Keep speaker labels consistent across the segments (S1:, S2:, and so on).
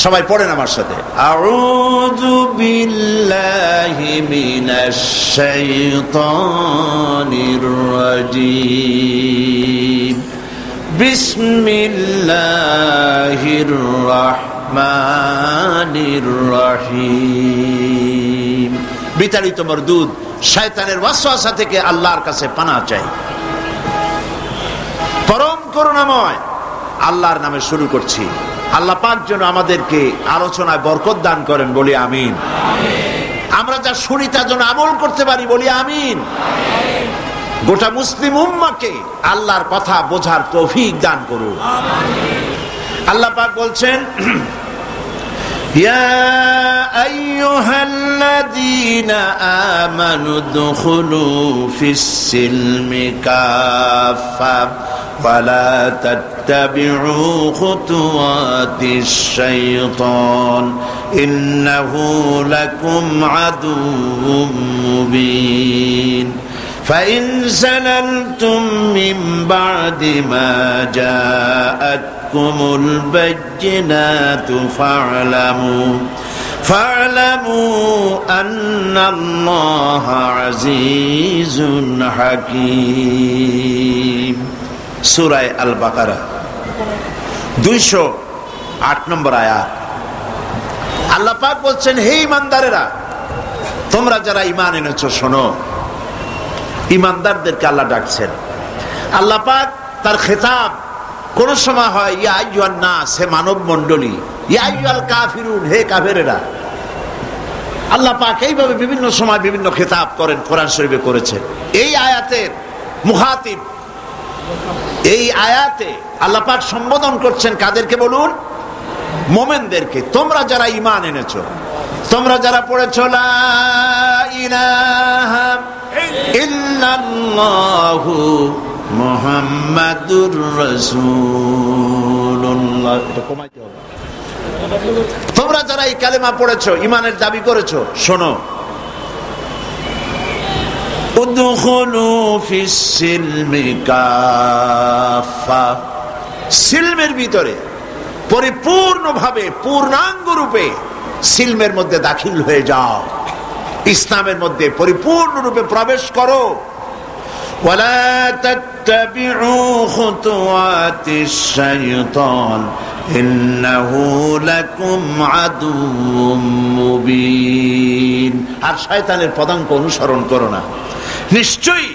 S1: সবাই পড়েন আমার সাথে, আউযু বিল্লাহি মিনাশ শাইতানির রাজীম, বিসমিল্লাহির রাহমানির রহিম। বিতাড়িত মরদুদ শয়তানের ওয়াসওয়াসা থেকে আল্লাহর কাছে পানাহ চাই। পরম করুণাময় আল্লাহর নামে শুরু করছি। আল্লাহ পাক যেন আমাদেরকে আলোচনায় বরকত দান করেন, বলি আমিন। আমরা যা শুনি তা যেন আমল করতে পারি, বলি আমিন। গোটা মুসলিম উম্মাহকে আল্লাহর কথা বোঝার তৌফিক দান করুন। আল্লাহ পাক বলছেন, ইয়া আইয়ুহাল্লাযীনা আমানু দুখুলু ফিস-সিলমি কাফা ওয়ালা তাত্তাবিউ খুতুওয়াতিশ শাইতান ইন্নাহু লাকুম আদুউম মুবিন। فإن زللتم من بعد ما جاءتكم البينات فاعلموا أن الله عزيز حكيم। সূরা আল বাকারা 208 নম্বর আয়াত। আল্লাহ পাক বলছেন, হে ঈমানদারেরা, তোমরা যারা ঈমান এনেছো শোনো। ঈমানদারদেরকে আল্লাহ ডাকছেন। আল্লাহ পাক তার খেতাব কোন সময় হয় ইয়া আইয়ুহান নাস, হে মানব মণ্ডলী, ইয়া আইয়ুহাল কাফিরুন, হে কাফেরেরা। আল্লাহ পাক এইভাবে বিভিন্ন সময় বিভিন্ন খেতাব করেন, কোরআন শরীফে করেছেন। এই আয়াতের মুখাতিব, এই আয়াতে আল্লাহ পাক সম্বোধন করছেন কাদেরকে বলুন? মুমিনদেরকে। তোমরা যারা ঈমান এনেছো, তোমরা যারা পড়েছো লা ইলাহা ইল্লাল্লাহু মুহাম্মাদুর রাসূলুল্লাহ, এটা কমাইতে হবে। তোমরা যারা এই কালেমা পড়েছো, ঈমানের দাবি করেছো, শোনো। উদখুলু ফিস-সিলমি কাফা, সিলমের ভিতরে পরিপূর্ণভাবে পূর্ণাঙ্গ রূপে সিলমের মধ্যে দাখিল হয়ে যাও, ইসলামের মধ্যে পরিপূর্ণরূপে প্রবেশ করো। ওয়ালা তাত্তাবিউ খুতুওয়াতিশ শাইতান ইন্নাহু লাকুম আদুউম মুবিন। আর শয়তানের পদাঙ্ক অনুসরণ করো না, নিশ্চয়ই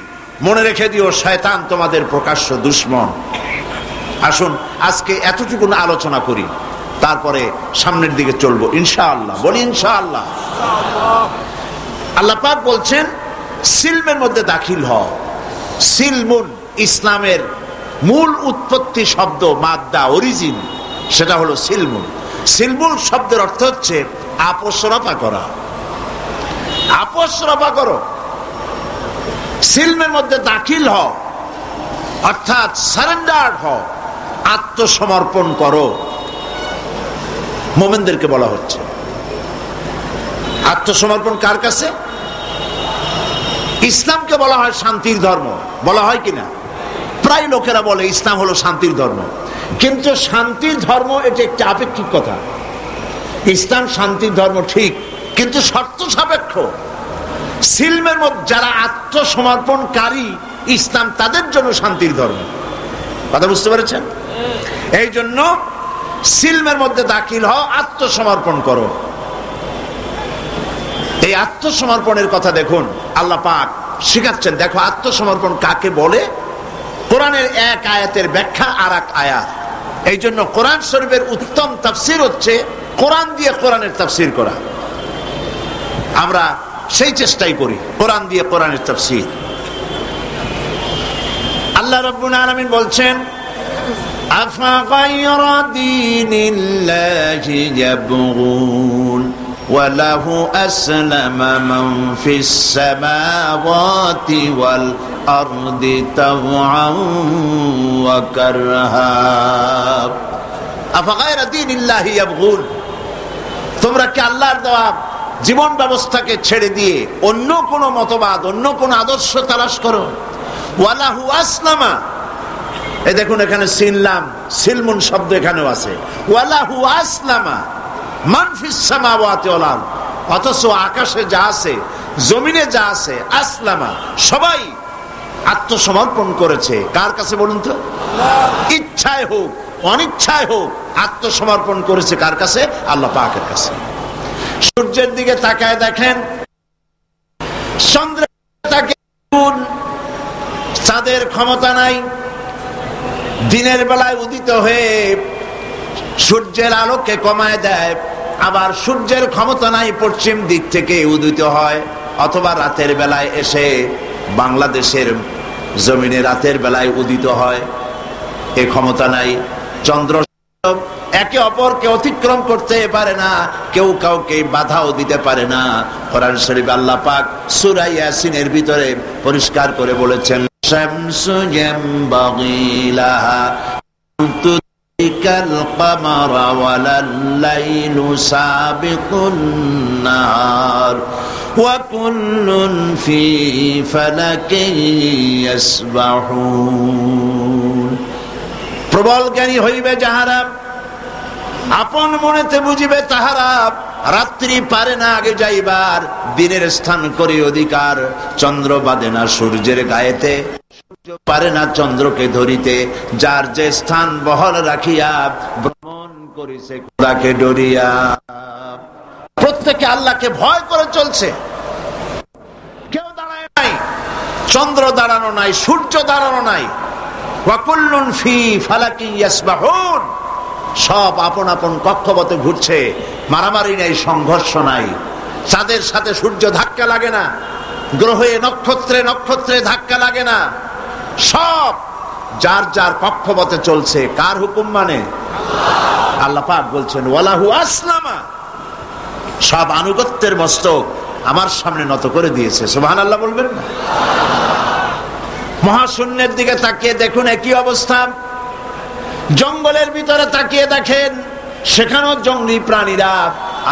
S1: মনে রেখে দিও শয়তান তোমাদের প্রকাশ্য দুশমন। আসুন আজকে এতটুকু আলোচনা করি, তারপরে সামনের দিকে চলবো ইনশাআল্লাহ, বলি ইনশাআল্লাহ। আল্লাহ পাক বলছেন সিলমের মধ্যে দাখিল হও। সিলমুন ইসলামের মূল উৎপত্তি শব্দ, মাদ্দা, অরিজিন, সেটা হলো সিলমুন। সিলমুন শব্দের অর্থ হচ্ছে আপোষ রফা করা। আপোষ রফা করো, সিলমের মধ্যে দাখিল হও, অর্থাৎ সারেন্ডার হও, আত্মসমর্পণ করো। মুমিনদেরকে বলা হচ্ছে আত্মসমর্পণ কার কাছে? ইসলামকে বলা হয় শান্তির ধর্ম, বলা হয় কিনা? প্রায় লোকেরা বলে ইসলাম হলো শান্তির ধর্ম, কিন্তু শান্তির ধর্ম এটা একটা আপেক্ষিক কথা। ইসলাম শান্তির ধর্ম ঠিক, কিন্তু শর্ত সাপেক্ষ। সিলমের মধ্যে যারা আত্মসমর্পণকারী, ইসলাম তাদের জন্য শান্তির ধর্ম। কথা বুঝতে পেরেছেন? এই জন্য সিলমের মধ্যে দাখিল হও, আত্মসমর্পণ করো। এই আত্মসমর্পণের কথা দেখুন আল্লাহ পাক শিখাচ্ছেন। দেখো আত্মসমর্পণ কাকে বলে, কোরআনের এক আয়াতের ব্যাখ্যা আর এক আয়াত। এই জন্য কোরআন শরীফের উত্তম তাফসীর হচ্ছে কোরআন দিয়ে কোরআনের তাফসীর করা। আমরা সেই চেষ্টাই করি, কোরআন দিয়ে কোরআনের তাফসীর। আল্লাহ রাব্বুল আলামিন বলছেন, আফা গায়রা দীনিল্লাহি ইয়াবগুন وله أسلم من في السماوات والأرض طوعا وكرها أفغير دين الله يبغون। তোমরা কি আল্লাহর দেওয়া জীবন ব্যবস্থাকে ছেড়ে দিয়ে অন্য কোন মতবাদ, অন্য কোন আদর্শ তালাশ করো? ওয়ালাহু আসলামা, এই দেখুন এখানে সিললাম, সিলমুন শব্দ এখানেও আছে। ওয়ালাহু আসলামা, মান ফিস সামাওয়াতি ওয়াল আরদ, অথচ আকাশে যা আছে জমিনে যা আছে আসলামা, সবাই আত্মসমর্পণ করেছে কার কাছে বলুন তো? ইচ্ছায় হোক অনিচ্ছায় হোক আত্মসমর্পণ করেছে কার কাছে? আল্লাহ পাকের কাছে। সূর্যের দিকে তাকায় দেখেন, চন্দ্রের তাকে চাঁদের ক্ষমতা নাই, দিনের বেলায় উদিত হয়ে সূর্যের আলোকে কমায় দেয়, আবার সূর্যের ক্ষমতা নাই পশ্চিম দিক থেকে উদিত হয়, অথবা রাতের বেলায় এসে বাংলাদেশের জমিনে রাতের বেলায় উদিত হয়, এ ক্ষমতা নাই। চন্দ্র একে অপরকে অতিক্রম করতে পারে না, কেউ কাউকে বাধাও দিতে পারে না। কোরআন শরীফ আল্লাহ পাক সূরা ইয়াসিনের ভিতরে পরিষ্কার করে বলেছেন, শামসু ইয়ামবাগি লাহা তুদরিকাল কমারা ওয়ালাল লাইলু সাবিকুন নাহার ওয়া কুল্লুন ফি ফালাকিন ইয়াসবাহুন। প্রবল জ্ঞানী হইবে যাহারা, আপন মনেতে বুঝিবে তাহারা, রাত্রি পারে না আগে যাইবার, দিনের স্থান করি অধিকার। চন্দ্র বাঁধে না সূর্যের গায়েতে, সূর্য পারে না চন্দ্রকে ধরিতে, যার যে স্থান বহল রাখিয়া ভ্রমণ করিছে খোদাকে ডরিয়া। প্রত্যেকে আল্লাহকে ভয় করে চলছে, কেউ দাঁড়ায় নাই, চন্দ্র দাঁড়ানো নাই, সূর্য দাঁড়ানো নাই। ওয়াকুল্লুন ফি ফালাকিন ইয়াসবাহুন, সব আপন আপন কক্ষপথে ঘুরছে, মারামারি নাই, সংঘর্ষ নাই। চাঁদের সাথে সূর্য ধাক্কা লাগে না, গ্রহে নক্ষত্রে নক্ষত্রে ধাক্কা লাগে না, সব যার যার কক্ষপথে চলছে। কার হুকুম মানে? আল্লাহ পাক বলছেন ওয়ালাহু আসলামা, সব আনুগত্যের মস্তক আমার সামনে নত করে দিয়েছে। সুবহানাল্লাহ বলবেন না? মহাশূন্যের দিকে তাকিয়ে দেখুন একই অবস্থা। জঙ্গলের ভিতরে তাকিয়ে দেখেন, সেখানেও জঙ্গলি প্রাণীরা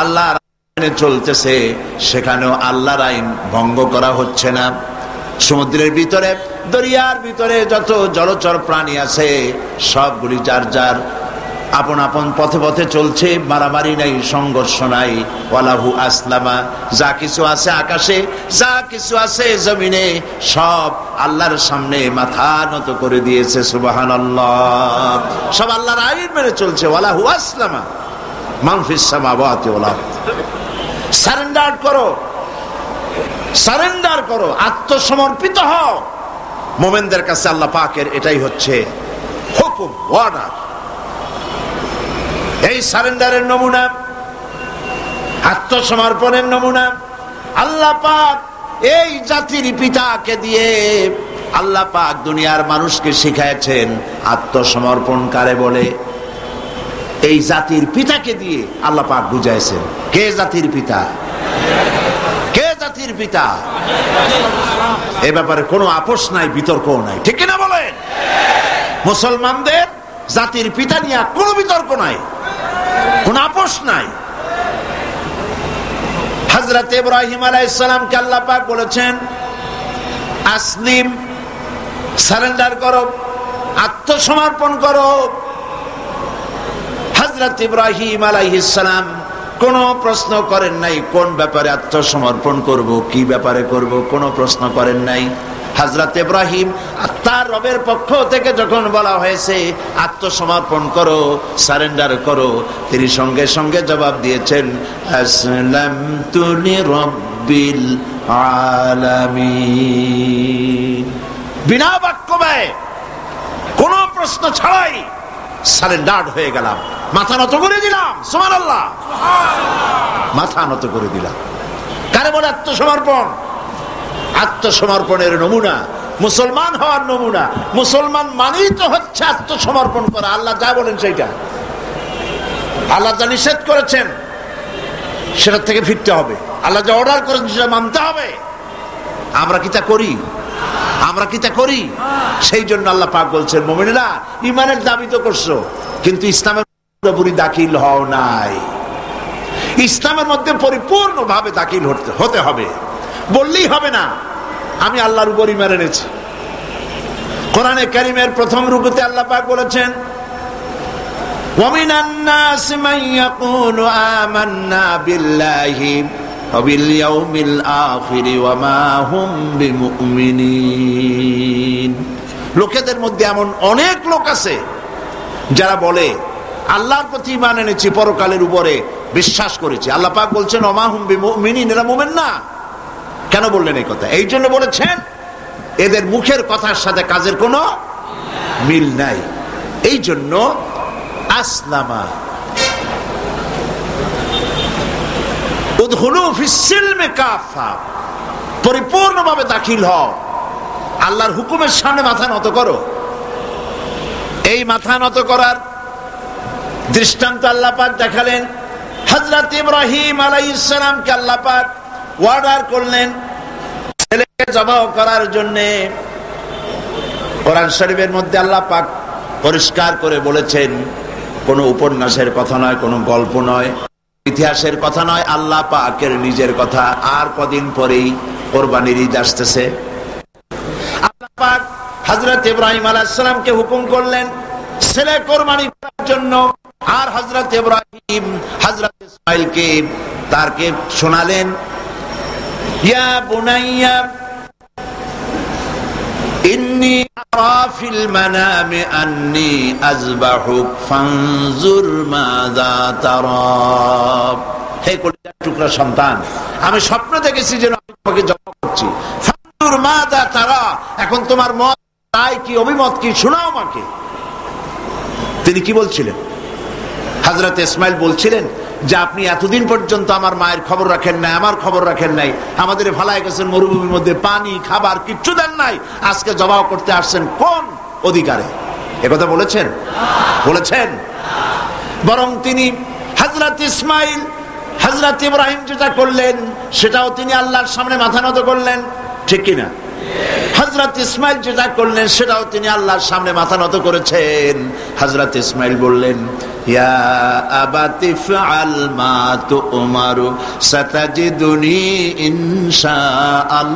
S1: আল্লাহর আইনে চলতেছে, সেখানেও আল্লাহর আইন ভঙ্গ করা হচ্ছে না। সমুদ্রের ভিতরে, দরিয়ার ভিতরে যত জলচর প্রাণী আছে সবগুলি যার যার আপন আপন পথে পথে চলছে, মারামারি নাই, সংঘর্ষ নাই। ওয়ালাহু আসলামা, যা কিছু আছে আকাশে, যা কিছু আছে জমিনে, সব আল্লাহর সামনে মাথা নত করে দিয়েছে। সুবহানাল্লাহ, সব আল্লাহর আইন মেনে চলছে। ওয়ালাহু আসলামা মান ফিস সামাওয়াতি ওয়াল আরদ। সারেন্ডার করো, সারেন্ডার করো, আত্মসমর্পিত হও। মুমিনদের কাছে আল্লাহ পাকের এটাই হচ্ছে হুকুম, অর্ডার। এই সারেন্ডারের নমুনা, আত্মসমর্পণের নমুনা আল্লাহ পাক এই জাতির পিতাকে দিয়ে আল্লাহ পাক দুনিয়ার মানুষকে শিখাইছেন আত্মসমর্পণ কারে বলে। এই জাতির পিতাকে দিয়ে আল্লাহ পাক বুঝাইছেন। কে জাতির পিতা? কে জাতির পিতা? এ ব্যাপারে কোনো আপোষ নাই, বিতর্কও নাই, ঠিক কিনা বলেন? মুসলমানদের জাতির পিতা নিয়ে কোনো বিতর্ক নাই, কোন আপোষ নাই। হযরত ইব্রাহিম আলাইহিস সালামকে আল্লাহ পাক বলেছেন আসলিম, সারেন্ডার করো, আত্মসমর্পণ করো। হযরত ইব্রাহিম আলাইহিস সালাম কোন প্রশ্ন করেন নাই কোন ব্যাপারে আত্মসমর্পণ করব, কি ব্যাপারে করব, কোনো প্রশ্ন করেন নাই। হযরত ইব্রাহিম তার রবের পক্ষ থেকে যখন বলা হয়েছে আত্মসমর্পণ করো, সারেন্ডার করো, তিনি সঙ্গে সঙ্গে জবাব দিয়েছেন আসলামতু লিরাব্বিল আলামিন। বিনা বাক্য ব্যয়, কোনো প্রশ্ন ছাড়াই সারেন্ডার হয়ে গেলাম, মাথা নত করে দিলাম। সুবহানাল্লাহ, মাথা নত করে দিলাম। কারে বলে আত্মসমর্পণ? আত্মসমর্পণের নমুনা, মুসলমান হওয়ার নমুনা। মুসলমান মানেই তো হচ্ছে আত্মসমর্পণ করা। আল্লাহ যা বলেন সেইটা, আল্লাহ যা নিষেধ করেছেন সেটা থেকে ফিরতে হবে, আল্লাহ যা অর্ডার করেছেন সেটা মানতে হবে। আমরা কি তা করি? আমরা কি তা করি? সেই জন্য আল্লাহ পাক বলছেন মুমিনেরা ঈমানের দাবি তো করছো, কিন্তু ইসলামের পুরোপুরি দাখিল হও নাই। ইসলামের মধ্যে পরিপূর্ণভাবে দাখিল হতে হবে। বললেই হবে না আমি আল্লাহর উপর ঈমান এনেছি। কোরআনে কারীমের প্রথম রুকুতে আল্লাহ পাক বলেছেন ومن الناس من يقول آمنا بالله وباليوم الآخر وما هم بمؤمنين। লোকেদের মধ্যে এমন অনেক লোক আছে যারা বলে আল্লাহর প্রতি ঈমান এনেছি, পরকালের উপরে বিশ্বাস করেছি। আল্লাহ পাক বলছেন ওমা হুম বিমুমিনিন, এরা মুমিন না। কেন বললেন এই কথা? এই জন্য বলেছেন এদের মুখের কথার সাথে কাজের কোনো মিল নাই। এই জন্য আসলামা উদখুলু ফিস সিলমি কাফা, পরিপূর্ণভাবে দাখিল হও, আল্লাহর হুকুমের সামনে মাথা নত করো। এই মাথা নত করার দৃষ্টান্ত আল্লাহ পাক দেখালেন। হযরত ইব্রাহিম আলাইহিস সালামকে আল্লাহ পাক অর্ডার করলেন ছেলেকে জবাহ করার জন্য। কোরআন শরীফের মধ্যে আল্লাহ পাক পরিষ্কার করে বলেছেন, কোনো উপন্যাসের কথা নয়, কোনো গল্প নয়, ইতিহাসের কথা নয়, আল্লাহ পাকের নিজের কথা। আর কদিন পরেই কোরবানির ঈদ আসতেছে। আল্লাহ পাক হযরত ইব্রাহিম আলাইহিস সালামকে হুকুম করলেন ছেলে কোরবানি করার জন্য। আর হযরত ইব্রাহিম হযরত ইসমাঈলকে তারকে শোনালেন, ইয়া বুনাইয়া ইন্নী আরা ফিল মানামি আন্নী আযবাহুক ফানজুর মাযা তারা। হে কলিজার টুকরা সন্তান, আমি স্বপ্ন দেখেছি যে আমি তোমাকে জবাহ করছি। ফানজুর মাযা তারা, এখন তোমার মত তাই কি, অভিমত কি, শোনাও আমাকে। তিনি কি বলছিলেন? হযরত ইসমাঈল বলছিলেন যে আপনি এতদিন পর্যন্ত আমার মায়ের খবর রাখেন নাই, আমার খবর রাখেন নাই, আমাদের ফালায় গেছেন মরুভূমির মধ্যে, পানি খাবার কিচ্ছু দেন নাই, আজকে জবাহ করতে আসছেন কোন অধিকারে? একথা বলেছেন? বলেছেন? বরং তিনি হযরত ইসমাঈল হযরত ইব্রাহিম যেটা করলেন সেটাও তিনি আল্লাহর সামনে মাথা নত করলেন, ঠিক কিনা? হযরত ইসমাঈল যেটা করলেন সেটাও তিনি আল্লাহর সামনে মাথা নত করেছেন। হযরত ইসমাঈল বললেন, ইয়া আবাতি ফাআল মা তুমারু সাতাজিদুনি ইনশাআল্লাহু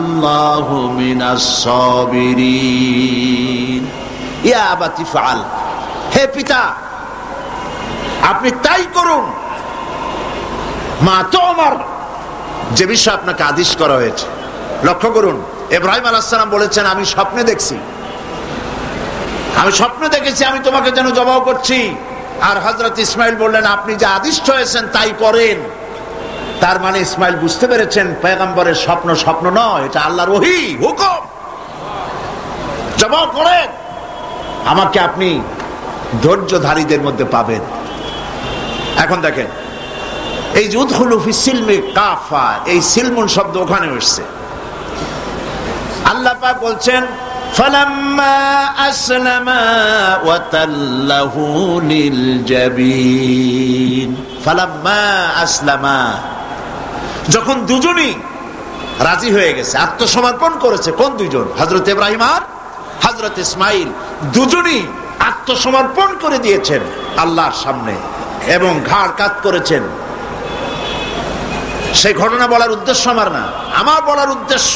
S1: মিনাস সাবিরিন। ইয়া আবাতি ফাআল, হে পিতা আপনি তাই করুন, মা তুমার, যে বিষয় আপনাকে আদেশ করা হয়েছে। লক্ষ্য করুন, ইব্রাহিম আলাইহিস সালাম বলেছেন আমি স্বপ্নে দেখছি, আমি স্বপ্নে দেখেছি আমি তোমাকে যেন জবাহ করছি। আর হযরত ইসমাঈল বললেন আপনি যা আদিষ্ট হয়েছেন তাই করেন। তার মানে ইসমাঈল বুঝতে পেরেছেন পয়গম্বরের স্বপ্ন স্বপ্ন নয়, এটা আল্লাহর ওহী, হুকুম। জবাহ করেন, আমাকে আপনি ধৈর্যধারীদের মধ্যে পাবেন। এখন দেখেন এই যে উদখুলু ফিস সিলমি কাফা, এই সিলমুন শব্দ ওখানে এসেছে। আল্লাহ পাক বলছেন ফালাম্মা আসলামা ওয়া তাল্লাহু লিল জাবিন। ফালাম্মা আসলামা, যখন দুজনই রাজি হয়ে গেছে, আত্মসমর্পণ করেছে। কোন দুজন? হযরত ইব্রাহিম আর হযরত ইসমাঈল দুজনই আত্মসমর্পণ করে দিয়েছেন আল্লাহর সামনে এবং ঘাড় কাত করেছেন। সেই ঘটনা বলার উদ্দেশ্য আমার না, আমার বলার উদ্দেশ্য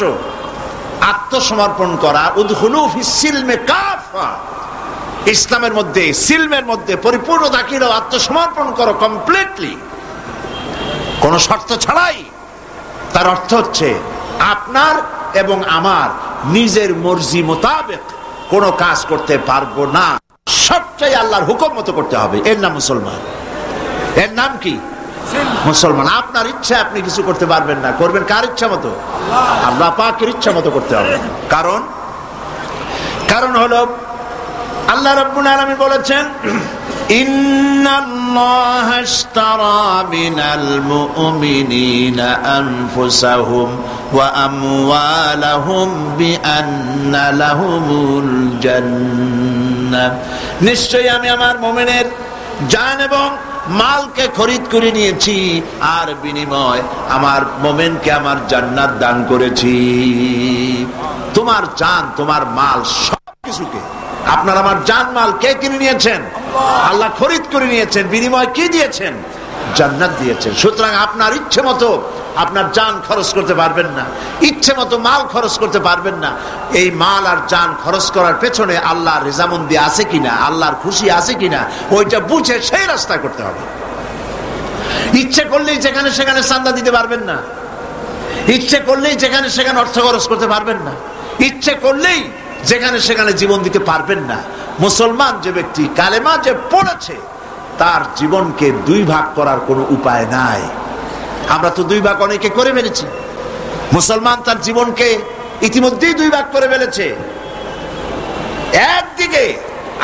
S1: আত্মসমর্পণ করা। উদখুলু ফিস সিলমি কাফা, ইসলামের মধ্যে, সিলমের মধ্যে পরিপূর্ণ দাখিল হও, আত্মসমর্পণ করো কমপ্লিটলি, কোন শর্ত ছাড়াই। তার অর্থ হচ্ছে আপনার এবং আমার নিজের মর্জি মোতাবেক কোন কাজ করতে পারবো না, সবটাই আল্লাহর হুকুম মতো করতে হবে। এর নাম মুসলমান। এর নাম কি? মুসলমান। আপনার ইচ্ছা আপনি কিছু করতে পারবেন না, করবেন কার ইচ্ছা মতো? আল্লাহ পাকের ইচ্ছা মতো করতে হবে। কারণ হলো আল্লাহ রাব্বুল আলামিন বলেছেন ইন্নাল্লাহা ইশতারা মিনাল মুমিনিনা আনফুসাহুম ওয়া আমওয়ালাহুম বিআন্না লাহুমুল জান্নাহ। নিশ্চয়ই আমি আমার মুমিনের জান এবং মালকে খরিদ করে নিয়েছি, আর বিনিময় আমার মুমিনকে আমার জান্নাত দান করেছি। তোমার জান, তোমার মাল, সবকিছুকে আপনার আমার জান মাল কে কিনে নিয়েছেন? আল্লাহ খরিদ করে নিয়েছেন। বিনিময় কি দিয়েছেন? জান্নাত দিয়েছেন। সুতরাং আপনার ইচ্ছে মতো আপনার জান খরচ করতে পারবেন না, ইচ্ছে মতো মাল খরচ করতে পারবেন না। এই মাল আর জান খরচ করার পেছনে আল্লাহর রেজামন্দি আছে কিনা, আল্লাহর খুশি আছে কিনা, ওইটা বুঝে সেই রাস্তায় করতে হবে। ইচ্ছে করলেই যেখানে সেখানে চাঁদা দিতে পারবেন না, ইচ্ছে করলেই যেখানে সেখানে অর্থ খরচ করতে পারবেন না, ইচ্ছে করলেই যেখানে সেখানে জীবন দিতে পারবেন না। মুসলমান যে ব্যক্তি কালেমা যে পড়েছে, তার জীবনকে দুই ভাগ করার কোনো উপায় নাই। আমরা তো দুই ভাগ অনেকে করে ফেলেছি। মুসলমান তার জীবনকে ইতিমধ্যেই দুই ভাগ করে ফেলেছে। একদিকে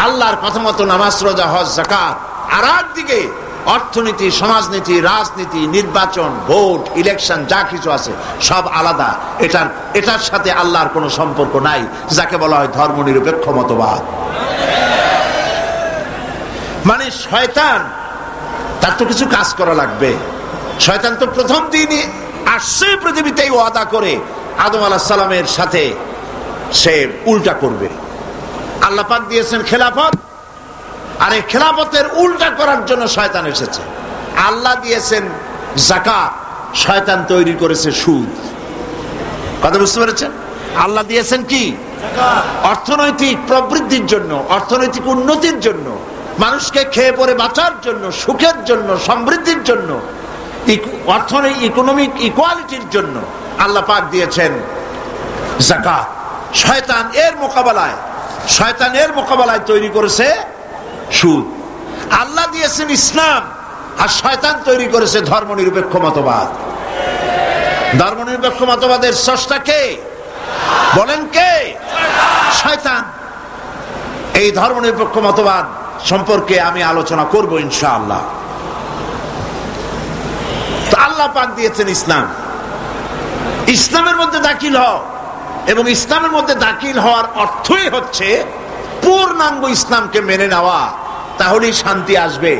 S1: আল্লাহর কথা মতো নামাজ, রোজা, হজ, যাকাত, আর একদিকে অর্থনীতি, সমাজনীতি, রাজনীতি, নির্বাচন, ভোট, ইলেকশন, যা কিছু আছে সব আলাদা। এটার সাথে আল্লাহর কোনো সম্পর্ক নাই, যাকে বলা হয় ধর্মনিরপেক্ষ মতবাদ। মানে শয়তান, তার তো কিছু কাজ করা লাগবে। শয়তান তো প্রথম দিনই আসছে পৃথিবীতেই ওয়াদা করে আদম আলাইহিস সালামের সাথে সে উল্টা করবে। আল্লাহ পাক দিয়েছেন খেলাফত, আর এই খেলাফতের উল্টা করার জন্য শয়তান এসেছে। আল্লাহ দিয়েছেন যাকাত, শয়তান তৈরি করেছে সুদ। কথা বুঝতে পেরেছেন? আল্লাহ দিয়েছেন কি? অর্থনৈতিক প্রবৃদ্ধির জন্য, অর্থনৈতিক উন্নতির জন্য, মানুষকে খেয়ে পরে বাঁচার জন্য, সুখের জন্য, সমৃদ্ধির জন্য, অর্থনৈতিক ইকোনমিক ইকুয়ালিটির জন্য আল্লাহ পাক দিয়েছেন যাকাত। শয়তানের মোকাবেলায় তৈরি করেছে সুদ। আল্লাহ দিয়েছেন ইসলাম, আর শয়তান তৈরি করেছে ধর্মনিরপেক্ষ মতবাদ। ধর্মনিরপেক্ষ মতবাদের স্রষ্টা কে? বলেন কে? শয়তান। এই ধর্মনিরপেক্ষ মতবাদ সম্পর্কে আমি আলোচনা করব ইনশাআল্লাহ। তো আল্লাহ পাক দিয়েছেন ইসলাম। ইসলামের মধ্যে দাখিল হও, এবং ইসলামের মধ্যে দাখিল হওয়ার অর্থই হচ্ছে পূর্ণাঙ্গ ইসলামকে মেনে নেওয়া, তাহলেই শান্তি আসবে।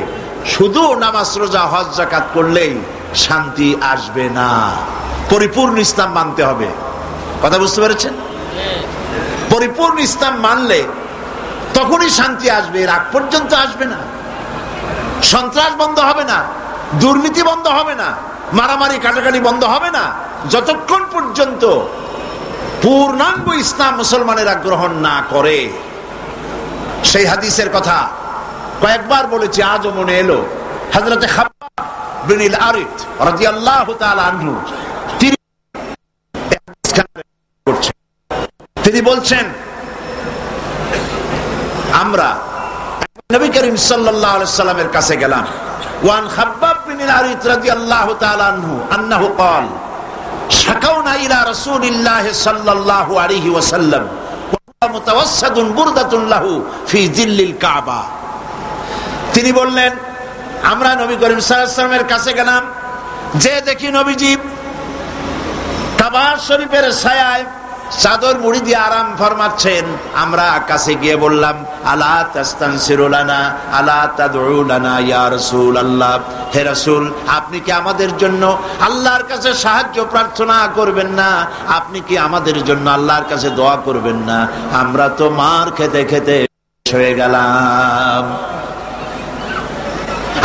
S1: শুধু নামাজ, রোজা, হজ, যাকাত করলেই শান্তি আসবে না, পরিপূর্ণ ইসলাম মানতে হবে। কথা বুঝতে পেরেছেন? পরিপূর্ণ ইসলাম মানলে তখনই শান্তি আসবে, এর আগ পর্যন্ত আসবে না। সন্ত্রাস বন্ধ হবে না, দুর্নীতি বন্ধ হবে না, মারামারি কাটাকাটি বন্ধ হবে না, যতক্ষণ পর্যন্ত পূর্ণাঙ্গ ইসলাম মুসলমানেরা গ্রহণ না করে। সেই হাদিসের কথা কয়েকবার বলেছি, আজও মনে এলো। হযরতে খাব্বাব বিন আল-আরিত রাদিয়াল্লাহু তাআলা আনহু তিনি বলছেন, আমরা নবী করিম সাল্লাল্লাহু আলাইহি ওয়াসাল্লামের কাছে গেলাম। ওয়ান খাব্বাব বিন আল-আরিত রাদিয়াল্লাহু তাআলা আনহু আন্নাহু قال শাকাউনা ইলা রাসূলিল্লাহ সাল্লাল্লাহু আলাইহি ওয়াসাল্লাম ওয়া মুতাওয়াসসাদুন বুরদাতুন লাহু ফি জিল্লিল কাবা। তিনি বললেন, আমরা নবী করিম সাল্লাল্লাহু আলাইহি ওয়াসাল্লামের কাছে গেলাম, যে দেখি নবীজি কাবা শরীফের ছায়ায় চাদর মুড়ি দিয়ে আরাম ফরমাচ্ছেন। আমরা কাছে গিয়ে বললাম, আলা তাস্তানসিরু লানা আলা তাদউ লানা ইয়া রাসূলুল্লাহ, হে রাসূল, আপনি কি আমাদের জন্য আল্লাহর কাছে সাহায্য প্রার্থনা করবেন না? আপনি কি আমাদের জন্য আল্লাহর কাছে দোয়া করবেন না? আমরা তো মার খেতে খেতে হয়ে গেলাম।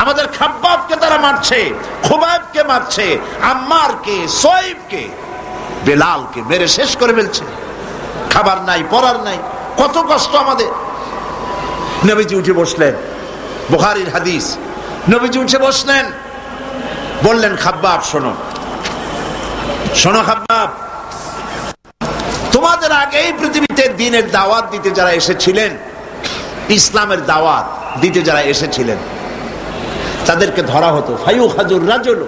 S1: আমাদের খাব্বাবকে তারা মারছে, খুবাইবকে মারছে, আম্মারকে, সোয়েবকে, বেলালকে মেরে শেষ করে ফেলছে। খাবার নাই, পরার নাই, কত কষ্ট আমাদের। নবীজি উঠে বসলেন, বুখারীর হাদিস। নবীজি উঠে বসলেন, বললেন, খাব্বাব শোনো, শোনো খাব্বাব, তোমাদের আগেই পৃথিবীতে দ্বীনের দাওয়াত দিতে যারা এসেছিলেন, ইসলামের দাওয়াত দিতে যারা এসেছিলেন, তাদেরকে ধরা হতো। ফায়ুখাজুর রাজুল,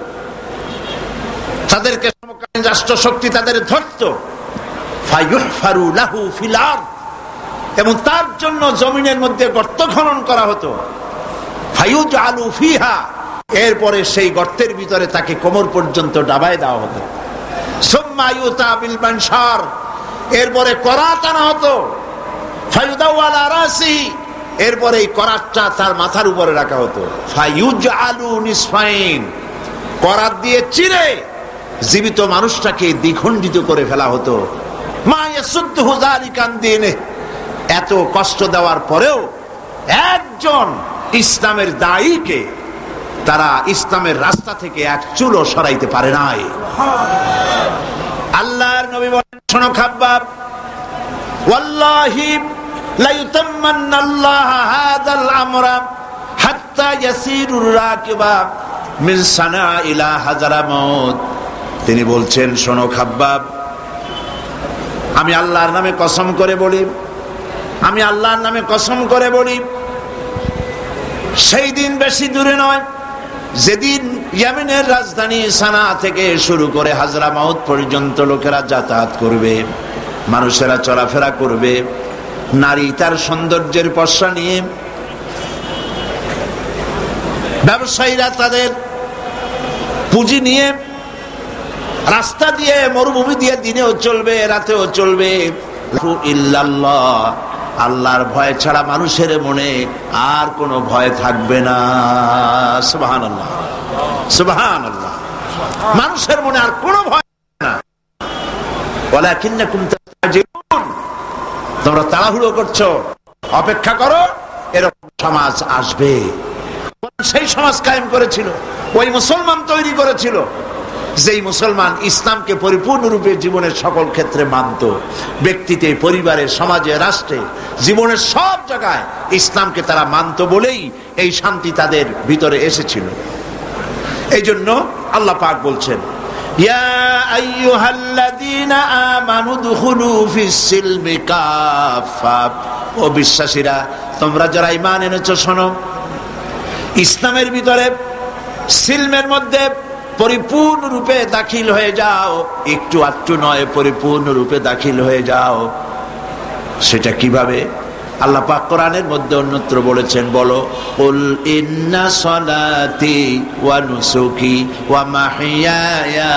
S1: তাদেরকে সমকালীন রাষ্ট্রশক্তি তাদের ধরত। ফায়ুহফারু লাহু ফিল আরদ, এবং তার জন্য জমিনের মধ্যে গর্ত খনন করা হতো। ফায়ুজআলু ফিহা, এরপরে সেই গর্তের ভিতরে তাকে কোমর পর্যন্ত ডাবায় দেওয়া হতো। সুম্মা ইউতা বিল মানশার, এরপরে করাত আনা হতো। ফায়ুদাউ আলা রাসিহি, এরপরে এই করাতটা তার মাথার উপরে রাখা হতো। ফায়ুজআলু নিসফাইন, করাত দিয়ে চিরে জীবিত মানুষটাকে দ্বিখণ্ডিত করে ফেলা হতো। মা ইয়াসুদ্দুহু যালিকা আন দীনিহি, এত কষ্ট দেওয়ার পরেও একজন ইসলামের দায়ীকে তারা ইসলামের রাস্তা থেকে এক চুলও সরাইতে পারে নাই। আল্লাহর নবী বলেন, শোনো খাব্বাব, ওয়াল্লাহি লা ইউতাম্মান্নাল্লাহু হাযাল আমরা হাত্তা ইয়াসিরুর রাকিবা মিন সানা ইলা হাজারামাউত। তিনি বলছেন, শোনো খাব্বাব, আমি আল্লাহর নামে কসম করে বলি, আমি আল্লাহর নামে কসম করে বলি, সেই দিন বেশি দূরে নয় যেদিন ইয়েমেনের রাজধানী সানা থেকে শুরু করে হাজরামাউত পর্যন্ত লোকেরা যাতায়াত করবে, মানুষেরা চলাফেরা করবে, নারী তার সৌন্দর্যের পসরা নিয়ে, ব্যবসায়ীরা তাদের পুঁজি নিয়ে রাস্তা দিয়ে, মরুভূমি দিয়ে দিনেও চলবে, রাতেও চলবে। ইল্লাল্লাহ, আল্লাহর ভয় ছাড়া মানুষের মনে আর কোনো ভয় থাকবে না। সুবহানাল্লাহ, সুবহানাল্লাহ। মানুষের মনে আর কোনো ভয় না। ওয়ালাকিন্নাকুম তাস্তাজিলুন, তোমরা তাড়াহুড়ো করছো, অপেক্ষা করো, এরকম সমাজ আসবে। সেই সমাজ কায়েম করেছিল, ওই মুসলমান তৈরি করেছিল, যেই মুসলমান ইসলামকে পরিপূর্ণরূপে জীবনের সকল ক্ষেত্রে মানত, ব্যক্তিতে, পরিবারে, সমাজে, রাষ্ট্রে, জীবনের সব জায়গায় ইসলামকে তারা মানত বলেই এই শান্তি তাদের ভিতরে এসেছিল। এই জন্য আল্লাহ পাক বলছেন, ইয়া আইয়ুহাল্লাযীনা আমানু দুখুলু ফিস-সিলমি কাফা, ও বিশ্বাসীরা, তোমরা যারা ঈমান এনেছো, শোনো, ইসলামের ভিতরে, সিলমের মধ্যে পরিপূর্ণ রূপে দাখিল হয়ে যাও। একটু আটটু নয়, পরিপূর্ণ রূপে দাখিল হয়ে যাও। সেটা কিভাবে? আল্লাহ পাক কোরআনের মধ্যে অন্যত্র বলেছেন, বলো, কুল ইন্না সলাতি ওয়া নুসুকি ওয়া মাহইয়ায়া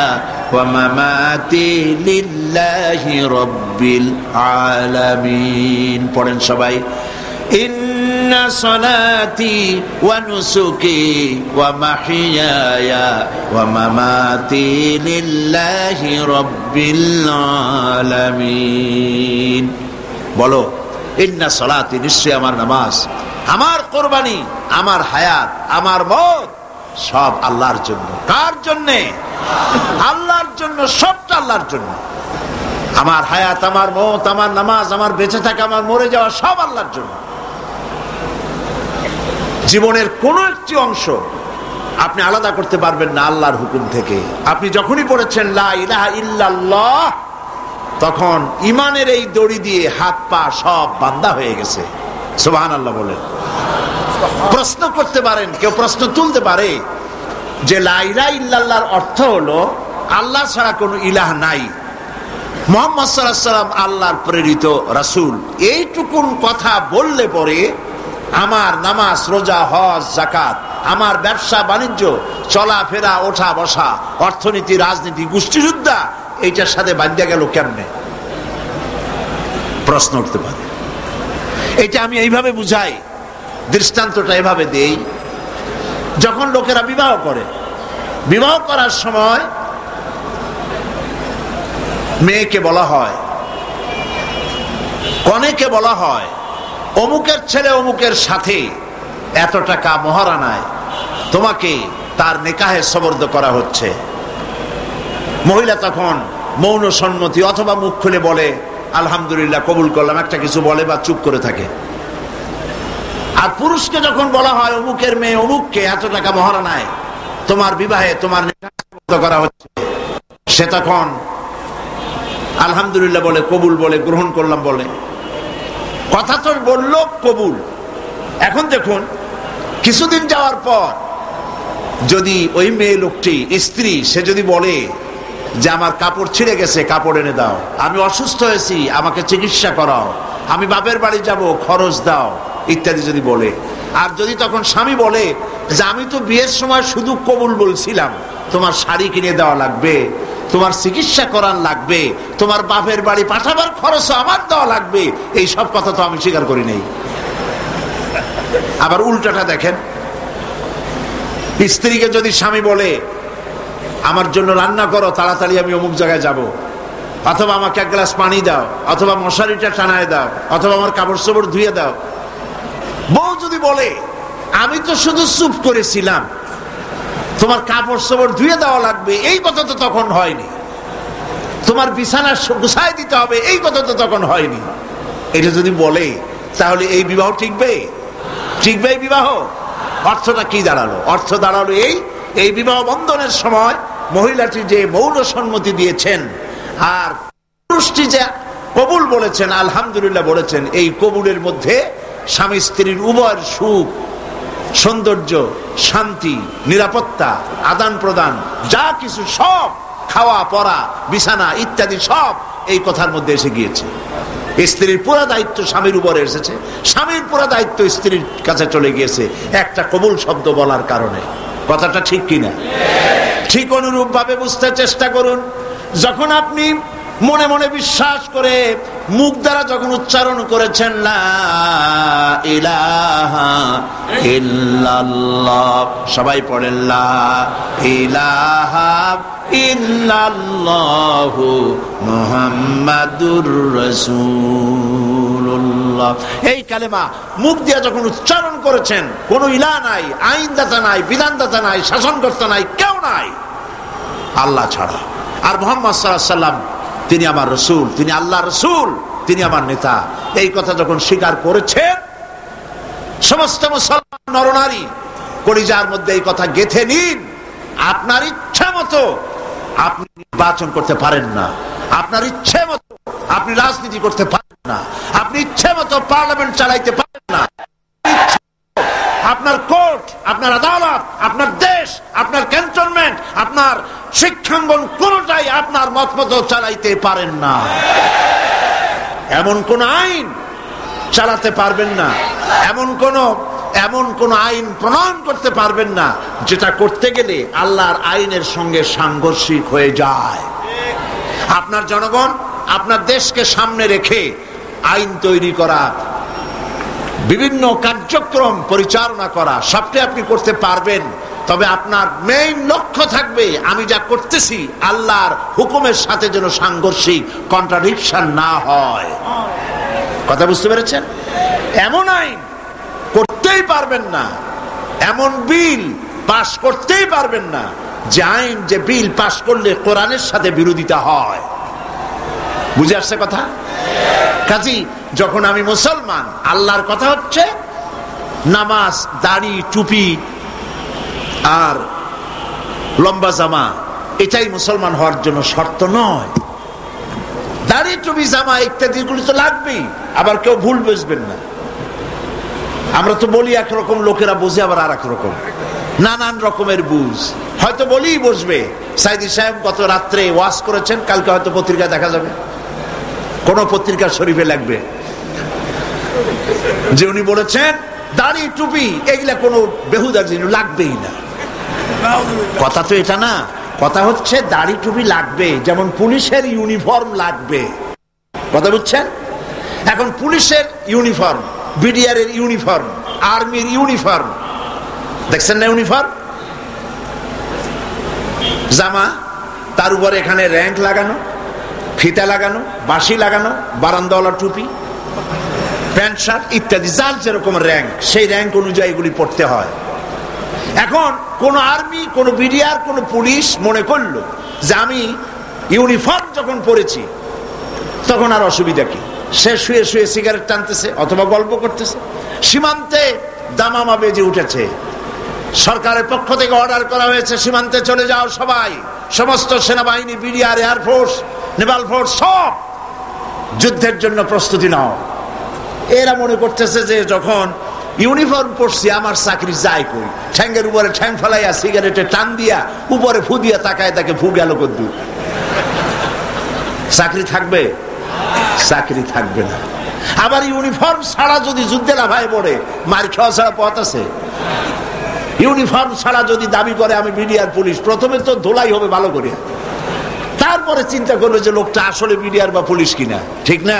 S1: ওয়া মামাতি লিল্লাহি রাব্বিল আলামিন। পড়েন সবাই, ইন্না সলাতি ওয়া নুসুকি ওয়া মাহইয়ায়া ওয়া মামাতি লিল্লাহি রাব্বিল আলামিন। বলো, ইন্না সলাতি, নিশ্চয় আমার নামাজ, আমার কোরবানি, আমার হায়াত, আমার মওত সব আল্লাহর জন্য। কার জন্য? আল্লাহর জন্য। সবটা আল্লাহর জন্য। আমার হায়াত, আমার মওত, আমার নামাজ, আমার বেঁচে থাকা, আমার মরে যাওয়া সব আল্লাহর জন্য। জীবনের কোন একটি অংশ আপনি আলাদা করতে পারবেন না আল্লাহর হুকুম থেকে। আপনি যখনই পড়েছেন লা ইলাহা ইল্লাল্লাহ, তখন ইমানের এই দড়ি দিয়ে হাত পা সব বান্ধা হয়ে গেছে। সুবহানাল্লাহ বলেন। প্রশ্ন করতে পারেন, কেউ প্রশ্ন তুলতে পারে যে লা ইলাহা ইল্লাল্লাহর অর্থ হলো আল্লাহ ছাড়া কোনো ইলাহ নাই, মুহাম্মদ সাল্লাল্লাহু আলাইহি ওয়াসাল্লাম আল্লাহর প্রেরিত রাসূল। এইটুকুন কথা বললে পরে আমার নামাজ, রোজা, হজ, যাকাত, আমার ব্যবসা বাণিজ্য, চলাফেরা, ওঠা বসা, অর্থনীতি, রাজনীতি, গোষ্ঠীযুদ্ধা, এইটার সাথে বাঁধা গেল কেমনে? প্রশ্ন উঠতে পারে। এটা আমি এইভাবে বুঝাই, দৃষ্টান্তটা এভাবে দেই। যখন লোকেরা বিবাহ করে, বিবাহ করার সময় মেয়েকে বলা হয়, কনেকে বলা হয়, অমুকের ছেলে অমুকের সাথে এত টাকা মহারানায় তোমাকে তার নিকাহে সবর্দ করা হচ্ছে। মহিলা তখন মৌন সম্মতি অথবা মুখ খুলে বলে আলহামদুলিল্লাহ, কবুল করলাম, একটা কিছু বলে বা চুপ করে থাকে। আর পুরুষকে যখন বলা হয় অমুকের মেয়ে অমুককে এত টাকা মহারানায় তোমার বিবাহে, তোমার নিকাহে সবর্দ করা হচ্ছে, সে তখন আলহামদুলিল্লাহ বলে, কবুল বলে, গ্রহণ করলাম বলে। কথা তো বললো কবুল। এখন দেখুন, কিছুদিন যাওয়ার পর যদি ওই মেয়ে লোকটি, স্ত্রী, সে যদি বলে যে আমার কাপড় ছিঁড়ে গেছে, কাপড় এনে দাও, আমি অসুস্থ হয়েছি, আমাকে চিকিৎসা করাও, আমি বাপের বাড়ি যাব, খরচ দাও, ইত্যাদি যদি বলে। আর যদি তখন স্বামী বলে যে আমি তো বিয়ের সময় শুধু কবুল বলছিলাম, তোমার শাড়ি কিনে দেওয়া লাগবে, তোমার চিকিৎসা করার লাগবে, তোমার বাপের বাড়ি পাঠাবার খরচ আমার দেওয়া লাগবে, এই সব কথা তো আমি স্বীকার করি নাই। আবার উল্টাটা দেখেন, স্ত্রীকে যদি স্বামী বলে আমার জন্য রান্না করো, তাড়াতাড়ি আমি অমুক জায়গায় যাব, অথবা আমাকে এক গ্লাস পানি দাও, অথবা মশারিটা টানায় দাও, অথবা আমার কাপড় চোপড় ধুয়ে দাও। বউ যদি বলে আমি তো শুধু চুপ করেছিলাম, তোমার কাপড় চোপড় ধুয়ে দেওয়া লাগবে, এই কথা তো তখন হয়নি। তোমার বিছানা গুছাই দিতে হবে, এই কথা তো তখন হয়নি। এটা যদি বলে তাহলে এই বিবাহ টিকবে? টিকবে এই বিবাহ? অর্থটা কি দাঁড়ালো? অর্থ দাঁড়ালো এই বিবাহ বন্ধনের সময় মহিলাটি যে মৌন সম্মতি দিয়েছেন আর পুরুষটি যে কবুল বলেছেন, আলহামদুলিল্লাহ বলেছেন, এই কবুলের মধ্যে স্বামী স্ত্রীর উভয়ের সুখ, সৌন্দর্য, শান্তি, নিরাপত্তা, আদান প্রদান, যা কিছু সব, খাওয়া পরা, বিছানা ইত্যাদি সব এই কথার মধ্যে এসে গিয়েছে। স্ত্রীর পুরো দায়িত্ব স্বামীর উপরে এসেছে, স্বামীর পুরো দায়িত্ব স্ত্রীর কাছে চলে গিয়েছে একটা কবুল শব্দ বলার কারণে। কথাটা ঠিক কিনা? ঠিক অনুরূপ ভাবে বুঝতে চেষ্টা করুন। যখন আপনি মনে মনে বিশ্বাস করে মুখ দ্বারা যখন উচ্চারণ করেছেন লা ইলাহা ইল্লাল্লাহ, সবাই পড়েন লা ইলাহা ইল্লাল্লাহু মুহাম্মাদুর রাসূলুল্লাহ, এই কালেমা মুখ দিয়ে যখন উচ্চারণ করেছেন, কোন ইলাহ নাই, আইনদাতা নাই, বিধানদাতা নাই, শাসনকর্তা নাই, কেউ নাই আল্লাহ ছাড়া। আর মুহাম্মদ সাল্লাল্লাহু আলাইহি ওয়াসাল্লাম তিনি আমার রসুল, তিনি আল্লাহ রসুল, তিনি আমার নেতা, এই কথা যখন স্বীকার করেছেন, সমস্ত মুসলমান নরনারী কলিজার মধ্যে এই কথা গেঁথে নিন। আপনার ইচ্ছা মতো আপনি নির্বাচন করতে পারেন না, আপনার ইচ্ছে মতো আপনি রাজনীতি করতে পারেন না, আপনি ইচ্ছে মতো পার্লামেন্ট চালাইতে পারেন না, আপনার কোর্ট, আপনার আদালত, আপনার দেশ, আপনার ক্যান্টনমেন্ট, আপনার শিক্ষাঙ্গন কোনটাই আপনার মত মতো চালাইতে পারেন না। এমন কোন আইন চালাতে পারবেন না, এমন কোন আইন প্রণয়ন করতে পারবেন না যেটা করতে গেলে আল্লাহর আইনের সঙ্গে সাংঘর্ষিক হয়ে যায়। আপনার জনগণ, আপনার দেশকে সামনে রেখে আইন তৈরি করা, বিভিন্ন কার্যক্রম পরিচালনা করা, সবটাই আপনি করতে পারবেন, তবে আপনার মেইন লক্ষ্য থাকবে আমি যা করতেছি আল্লাহর হুকুমের সাথে যেন সাংঘর্ষিক, কন্ট্রাডিকশন না হয়। কথা বুঝতে পেরেছেন? এমন আইন করতেই পারবেন না, এমন বিল পাশ করতেই পারবেন না যে আইন, যে বিল পাশ করলে কোরআনের সাথে বিরোধিতা হয়। বুঝে আসছে কথা? কাজী যখন আমি মুসলমান, আল্লাহর কথা হচ্ছে নামাজ, দাড়ি, টুপি আর লম্বা জামা, এটাই মুসলমান হওয়ার জন্য শর্ত নয়। দাড়ি, টুপি, জামা ইত্যাদি গুলি তো লাগবেই। আবার কেউ ভুল বুঝবেন না, আমরা তো বলি একরকম, লোকেরা বুঝে আবার আর এক রকম, নানান রকমের বুঝ। হয়তো বলি বসবে, সাইদি সাহেব গত রাত্রে ওয়াজ করেছেন, কালকে হয়তো পত্রিকা দেখা যাবে, কোন পত্রিকা শরীফে লাগবে যে উনি বলেছেন দাড়ি, টুপি এগুলা কোনো বেহুদা জিনিস, লাগবেই না। কথা তো এটা না, কথা হচ্ছে দাড়ি টুপি লাগবে, যেমন পুলিশের ইউনিফর্ম লাগবে। কথা বুঝছেন? এখন পুলিশের ইউনিফর্ম, বিডিআর এর ইউনিফর্ম, আর্মির ইউনিফর্ম, দেখছেন না ইউনিফর্ম, জামা, তার উপরে এখানে র্যাঙ্ক লাগানো, ফিতা লাগানো, বাঁশি লাগানো, বারান্দাওয়ালা টুপি, প্যান্ট শার্ট ইত্যাদি, যার যেরকম র্যাঙ্ক সেই র্যাঙ্ক অনুযায়ী এগুলি পড়তে হয়। এখন কোন আর্মি, কোন বিডিআর, কোন পুলিশ মনে করলো যে আমি ইউনিফর্ম যখন পরেছি তখন আর অসুবিধা কি, সে শুয়ে শুয়ে সিগারেট টানতেছে অথবা গল্প করতেছে। সীমান্তে দামামা বেজে উঠেছে, সরকারের পক্ষ থেকে অর্ডার করা হয়েছে সীমান্তে চলে যাও সবাই, সমস্ত সেনাবাহিনী, বিডিআর, এয়ারফোর্স, নেভাল ফোর্স সব যুদ্ধের জন্য প্রস্তুতি নাও। এরা মনে করতেছে যে যখন ইউনিফর্ম পরছি আমার চাকরি যায় কই, ঠ্যাঙ্গের উপরে ঠ্যাং ফেলাইয়া সিগারেটে টান দিয়া উপরে ফু দিয়া তাকায়, তাকে ফু গেল কদ্দুর, চাকরি থাকবে? চাকরি থাকবে না। আবার ইউনিফর্ম ছাড়া যদি যুদ্ধে লাফায় পড়ে, মার খাওয়া ছাড়া পথ আছে? ইউনিফর্ম ছাড়া যদি দাবি করে আমি বিডিআর পুলিশ, প্রথমে তো ধোলাই হবে ভালো করে, তারপরে চিন্তা করবে যে লোকটা আসলে বিডিআর বা পুলিশ কিনা, ঠিক না?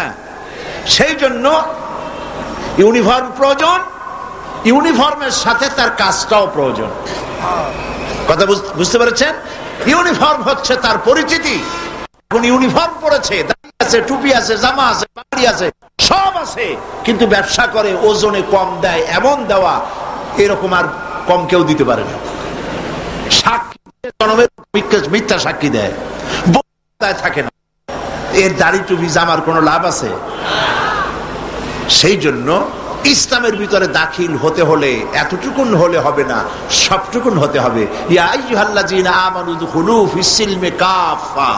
S1: সেই জন্য ইউনিফর্ম প্রয়োজন, ইউনিফর্মের সাথে তার কাজটাও প্রয়োজন। কথা বুঝতে পেরেছেন? ইউনিফর্ম হচ্ছে তার পরিচিতি। এখন ইউনিফর্ম পড়েছে, দাড়ি আছে, টুপি আছে, জামা আছে, বাড়ি আছে, সব আছে, কিন্তু ব্যবসা করে ওজনে কম দেয়, এমন দেওয়া এরকম আর কম কেউ দিতে পারে না। সাক্ষী জনমের মিথ্যা সাক্ষী দেয়, থাকে না, এর দাড়ি টুপি জামার কোনো লাভ আছে? সেই জন্য ইসলামের ভিতরে দাখিল হতে হলে এতটুকুন হলে হবে না, সবটুকুন হতে হবে। ইয়া আইয়ুহাল্লাযীনা আমানু দুখুলু ফিস-সিলমি কাফা,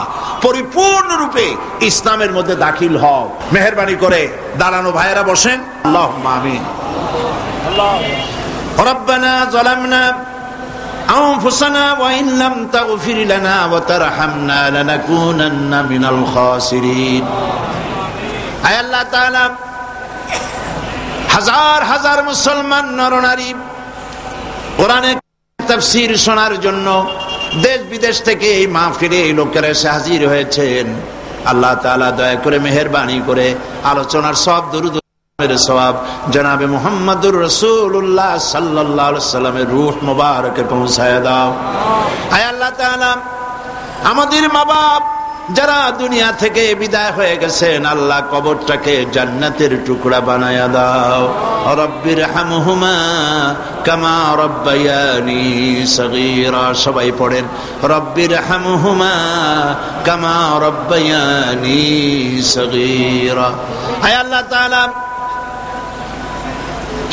S1: পরিপূর্ণরূপে ইসলামের মধ্যে দাখিল হও। মেহেরবানি করে দাঁড়ানো ভাইয়েরা বসেন। আল্লাহুম্মা আমিন। রব্বানা যালামনা আনফুসানা ওয়া ইন লাম তাগফির লানা ওয়া তারহামনা লানাকুনান্না মিনাল খাসিরিন। আয় আল্লাহ তাআলা, হাজার হাজার মুসলমান নরনারী কোরআনের তাফসীর শোনার জন্য দেশ বিদেশ থেকে এই মাহফিলে এই লোকেরা এসে হাজির হয়েছেন। আল্লাহ তাআলা দয়া করে মেহেরবানি করে আলোচনার সব দুরূদের সওয়াব জনাবে মুহাম্মদুর রাসূলুল্লাহ সাল্লাল্লাহু আলাইহি সাল্লামের রূহ মুবারকে পৌঁছায় দাও। আয় আল্লাহ তাআলা, আমাদের মা বাপ যারা দুনিয়া থেকে বিদায় হয়ে গেছেন, আল্লাহ কবরটাকে জান্নাতের টুকরা বানায়া দাও। রব্বির হামহুমা কামা রব্বায়ানি সগীরা। সবাই পড়েন, রব্বির হামহুমা কামা রব্বায়ানি সগীরা। আয় আল্লাহ তাআলা,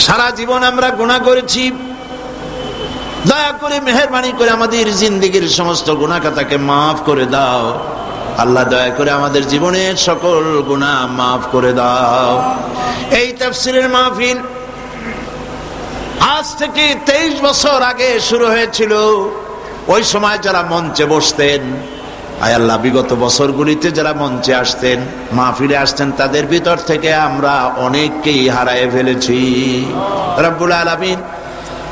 S1: সারা জীবন আমরা গুনাহ করেছি, দয়া করে মেহেরবানি করে আমাদের জিন্দেগীর সমস্ত গুনাহ খাতাকে মাফ করে দাও। আল্লাহ দয়া করে আমাদের জীবনের সকল গুনাহ মাফ করে দাও। এই তাফসীরের মাহফিল আজ থেকে 23 বছর আগে শুরু হয়েছিল। ওই সময় যারা মঞ্চে বসতেন, আয় আল্লাহ, বিগত বছরগুলিতে যারা মঞ্চে আসতেন, মাহফিলে আসতেন, তাদের ভিতর থেকে আমরা অনেককেই হারায় ফেলেছি। রব্বুল আলামিন,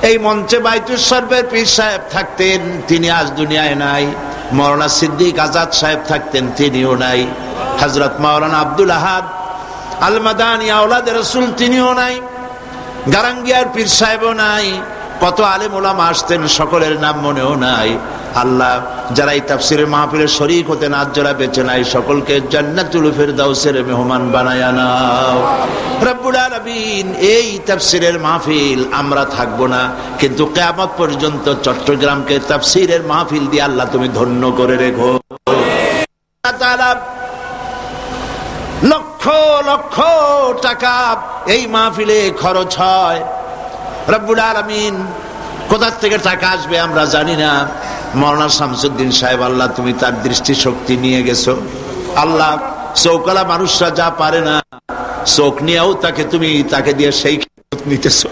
S1: এই মঞ্চে বাইতুস সরবের পীর সাহেব থাকতেন, তিনি আজ দুনিয়ায় নাই। মাওলানা সিদ্দিক আজাদ সাহেব থাকতেন, তিনিও নাই। হযরত মাওলানা আব্দুল আহাদ আল মাদানী আওলাদ রাসূল, তিনিও নাই। গারাঙ্গিয়ার পীর সাহেবও নাই। কত আলেম ওলামা আসতেন, সকলের নাম মনেও নাই। আল্লাহ, যারা এই তাফসীরের মাহফিলে শরীক হতেন, আজ যারা বেঁচে নাই, সকলকে জান্নাতুল ফিরদাউসের মেহমান বানায়া নাও। রব্বুল আলামিন, এই তাফসীরের মাহফিল আমরা থাকবো না, কিন্তু কিয়ামত পর্যন্ত চট্টগ্রামকে তাফসীরের মাহফিল দিয়ে আল্লাহ তুমি ধন্য করে রেখো। আল্লাহ তাআলা, লক্ষ লক্ষ টাকা এই মাহফিলে খরচ হয়। রব্বুল আলামিন, কোথা থেকে টাকা আসবে আমরা জানি না। মাওলানা শামসুদ্দিন সাহেব, আল্লাহ তুমি তার দৃষ্টি শক্তি নিয়ে গেছো। আল্লাহ, চৌকালা মানুষরা যা পারে না, চোখ নিয়েও তাকে দিয়ে সেই নিতেছো।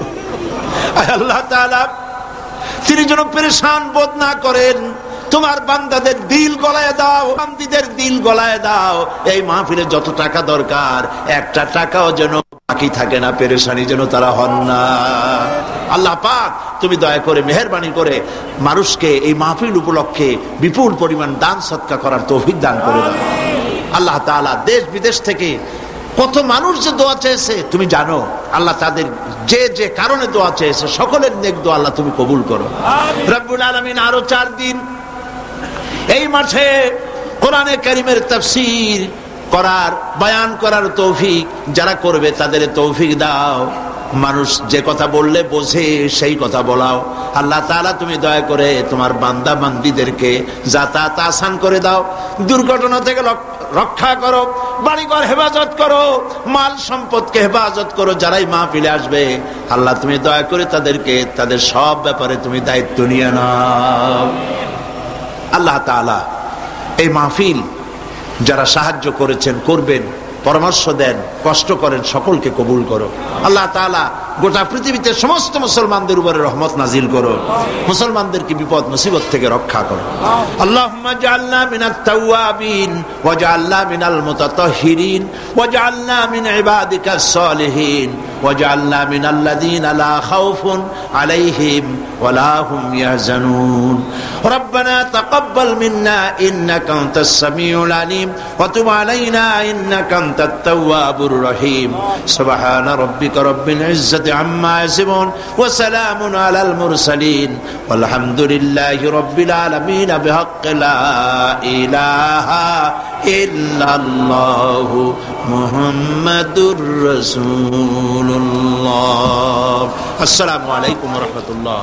S1: আল্লাহ তাআলা, তিনি যেন পেরেশান বোধ না করেন। তোমার বান্দাদের দিল গলায় দাও, বান্দীদের দিল গলায় দাও। এই মাহফিলে যত টাকা দরকার, একটা টাকাও যেন বাকি থাকে না, পেরেশানি যেন তারা হন না। আল্লাহ পাক, তুমি দয়া করে মেহেরবানি করে মানুষকে এই মাহফিল উপলক্ষে বিপুল পরিমাণ দান সদকা করার তৌফিক দান করে দাও। আল্লাহ তাআলা, দেশ বিদেশ থেকে কত মানুষ যে দোয়া চেয়েছে তুমি জানো। আল্লাহ, তাদের যে যে কারণে দোয়া চেয়েছে, সকলের নেক দোয়া আল্লাহ তুমি কবুল করো। রব্বুল আলামিন, আরো 4 দিন এই মাঠে কোরআনে কারীমের তাফসীর করার, বয়ান করার তৌফিক যারা করবে তাদের তৌফিক দাও। মানুষ যে কথা বললে বোঝে সেই কথা বলাও। আল্লাহ তাআলা, তুমি দয়া করে তোমার বান্দা বান্দীদেরকে যাতায়াত আসান করে দাও, দুর্ঘটনা থেকে রক্ষা করো, বাড়িঘর হেফাজত করো, মাল সম্পদকে হেফাজত করো। যারাই মাহফিলে আসবে, আল্লাহ তুমি দয়া করে তাদেরকে তাদের সব ব্যাপারে তুমি দায়িত্ব নিয়ে নাও। আল্লাহ তাআলা, এই মাহফিল যারা সাহায্য করেছেন, করবেন, পরামর্শ দেন, কষ্ট করেন, সকলকে কবুল করো। আল্লাহ তাআলা, গোটা পৃথিবীতে সমস্ত মুসলমানদের উপরে রহমত নাজিল করো, মুসলমানদেরকে বিপদ মুসিবত থেকে রক্ষা করো। আল্লাহুম্মা জাআলনা মিনাত তাওয়াবিন ওয়া জাআলনা মিনাল মুতাতাহহিরিন ওয়া জাআলনা মিন ইবাদিকাস সালিহিন ওয়া জাআলনা মিনাল্লাযীনা লা খাউফুন আলাইহিম ওয়া লা হুম ইয়াহজানুন। রব্বানা তাকাব্বাল মিন্না ইন্নাকা আনতাস সামিউল আলিম ওয়া তুব আলাইনা ইন্নাকা আনতাত তাওয়াবুর রহিম। সুবহানা রাব্বিকা রাব্বিল ইজ্জাতি عما يصفون وسلام على المرسلين والحمد لله رب العالمين بحق لا إله إلا الله محمد رسول الله. السلام عليكم ورحمة الله.